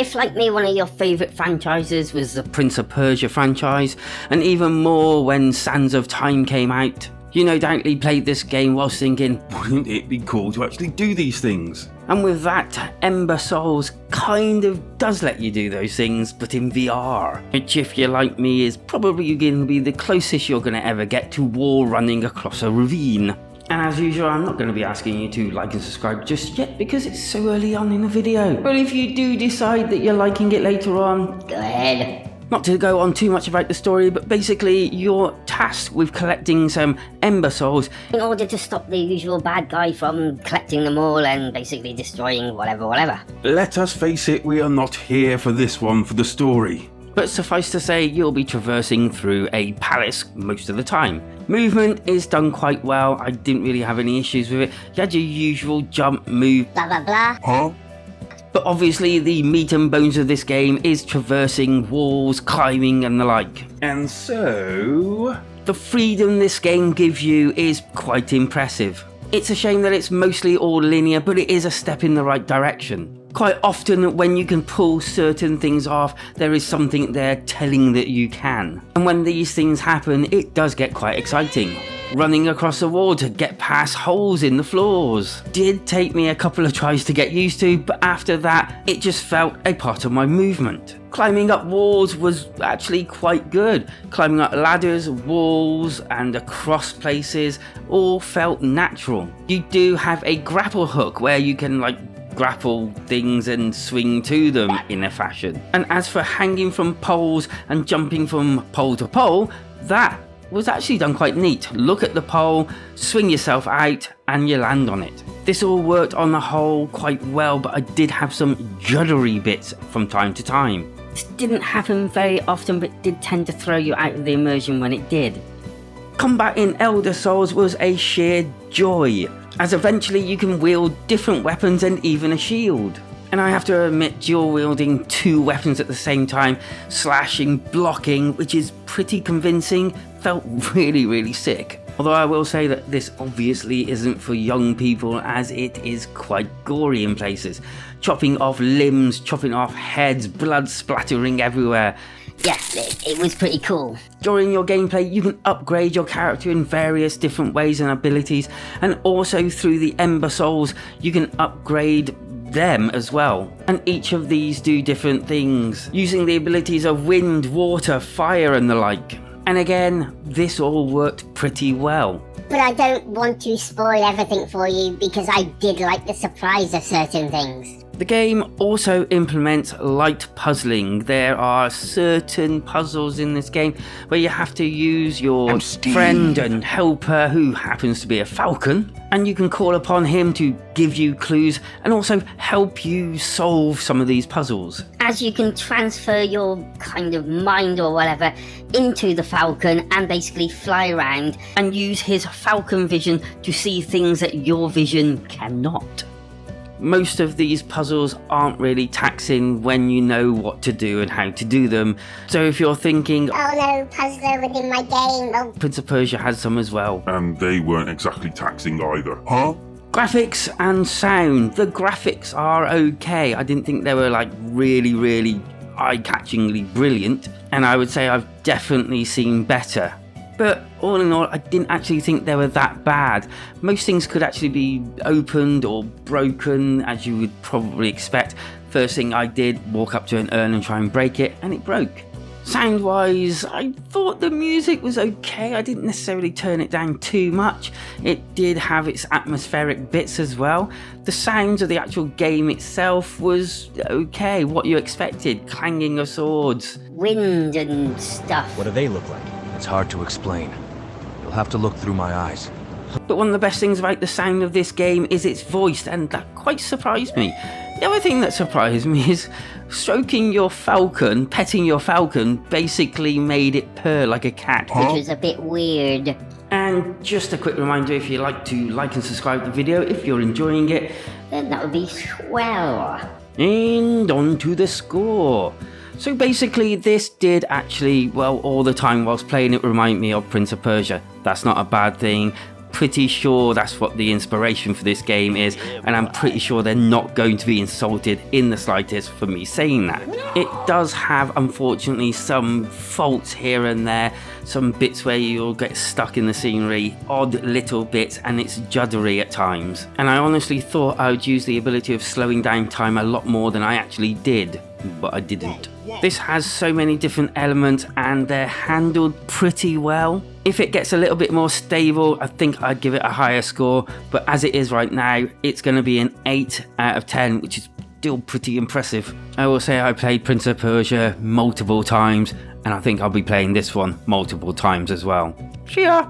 If, like me, one of your favourite franchises was the Prince of Persia franchise, and even more when Sands of Time came out, you no doubtly played this game whilst thinking, wouldn't it be cool to actually do these things? And with that, Ember Souls kind of does let you do those things, but in VR, which if you're like me is probably going to be the closest you're going to ever get to wall running across a ravine. And as usual, I'm not going to be asking you to like and subscribe just yet because it's so early on in the video. But if you do decide that you're liking it later on, go ahead. Not to go on too much about the story, but basically you're tasked with collecting some Ember Souls in order to stop the usual bad guy from collecting them all and basically destroying whatever. Let us face it, we are not here for this one for the story. But suffice to say, you'll be traversing through a palace most of the time. Movement is done quite well, I didn't really have any issues with it. You had your usual jump, move, blah blah blah. Huh? But obviously the meat and bones of this game is traversing walls, climbing and the like. And so, the freedom this game gives you is quite impressive. It's a shame that it's mostly all linear, but it is a step in the right direction. Quite often when you can pull certain things off, there is something there telling that you can. And when these things happen, it does get quite exciting. Running across the wall to get past holes in the floors did take me a couple of tries to get used to, but after that it just felt a part of my movement. Climbing up walls was actually quite good. Climbing up ladders, walls and across places all felt natural. You do have a grapple hook where you can grapple things and swing to them in a fashion. And as for hanging from poles and jumping from pole to pole, that was actually done quite neat. Look at the pole, swing yourself out and you land on it. This all worked on the whole quite well, but I did have some juddery bits from time to time. This didn't happen very often, but did tend to throw you out of the immersion when it did. Combat in Elder Souls was a sheer joy, as eventually you can wield different weapons and even a shield. And I have to admit, dual wielding two weapons at the same time, slashing, blocking, which is pretty convincing, felt really sick. Although I will say that this obviously isn't for young people, as it is quite gory in places. Chopping off limbs, chopping off heads, blood splattering everywhere. Yeah, it was pretty cool. During your gameplay, you can upgrade your character in various different ways and abilities, and also through the Ember Souls, you can upgrade them as well. And each of these do different things, using the abilities of wind, water, fire and the like. And again, this all worked pretty well. But I don't want to spoil everything for you because I did like the surprise of certain things. The game also implements light puzzling. There are certain puzzles in this game where you have to use your friend and helper, who happens to be a falcon, and you can call upon him to give you clues and also help you solve some of these puzzles. As you can transfer your kind of mind or whatever into the falcon and basically fly around and use his falcon vision to see things that your vision cannot. Most of these puzzles aren't really taxing when you know what to do and how to do them. So if you're thinking, oh no, puzzler within my game, oh, Prince of Persia has some as well. And they weren't exactly taxing either, huh? Graphics and sound. The graphics are okay. I didn't think they were really eye-catchingly brilliant. And I would say I've definitely seen better. But all in all, I didn't actually think they were that bad. Most things could actually be opened or broken, as you would probably expect. First thing I did, walk up to an urn and try and break it, and it broke. Sound-wise, I thought the music was okay. I didn't necessarily turn it down too much. It did have its atmospheric bits as well. The sounds of the actual game itself was okay, what you expected. Clanging of swords, wind and stuff. What do they look like? It's hard to explain. You'll have to look through my eyes. But one of the best things about the sound of this game is its voice, and that quite surprised me. The other thing that surprised me is stroking your falcon, petting your falcon, basically made it purr like a cat, which was a bit weird. And just a quick reminder, if you'd like to like and subscribe to the video, if you're enjoying it, then that would be swell. And on to the score. So basically this did actually, well, all the time whilst playing it, remind me of Prince of Persia. That's not a bad thing. pretty sure that's what the inspiration for this game is, and I'm pretty sure they're not going to be insulted in the slightest for me saying that. It does have, unfortunately, some faults here and there, some bits where you'll get stuck in the scenery, odd little bits, and it's juddery at times. And I honestly thought I would use the ability of slowing down time a lot more than I actually did, but I didn't. This has so many different elements and they're handled pretty well. If it gets a little bit more stable, I think I'd give it a higher score, but as it is right now, it's going to be an 8 out of 10, which is still pretty impressive. I will say I played Prince of Persia multiple times, and I think I'll be playing this one multiple times as well. See ya!